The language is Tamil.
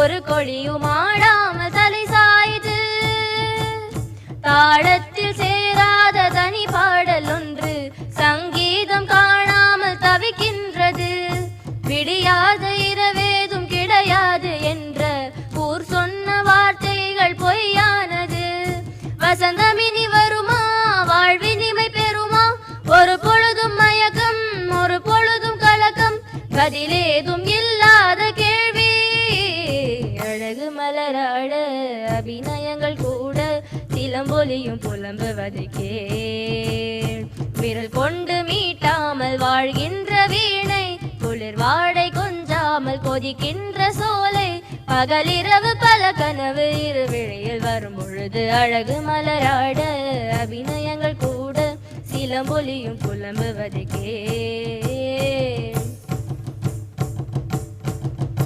ஒரு கொடியும் ஆடாமல் தலை சாய்து தாளத்தில் சேராத தனி பாடல் ஒன்று சங்கீதம் காணாமல் தவிக்கின்றது. விடியாத இரவேதும் கிடையாது என்ற ஊர் சொன்ன வார்த்தைகள் பொய்யானது. வசந்தமினி வருமா, வாழ்வினிமை பெறுமா, ஒரு பொழுதும் மயக்கம், ஒரு பொழுதும் கலக்கம், பதிலேதும் இல்லாத கேள்வி. அழகு மலராட அபிநயங்கள் கூட சிலம்பொலியும் புலம்புவது கேள். விரல் கொண்டு மீட்டாமல் வாழ்கின்ற வீணை, குளிர் வாடை கொஞ்சாமல் கொதிக்கின்ற சோலை, பகலிரவு பல கனவு இருவிழியில் வரும் பொழுது அழகு மலராட அபிநயங்கள் கூட சிலம்பொலியும் புலம்புவது கேள்.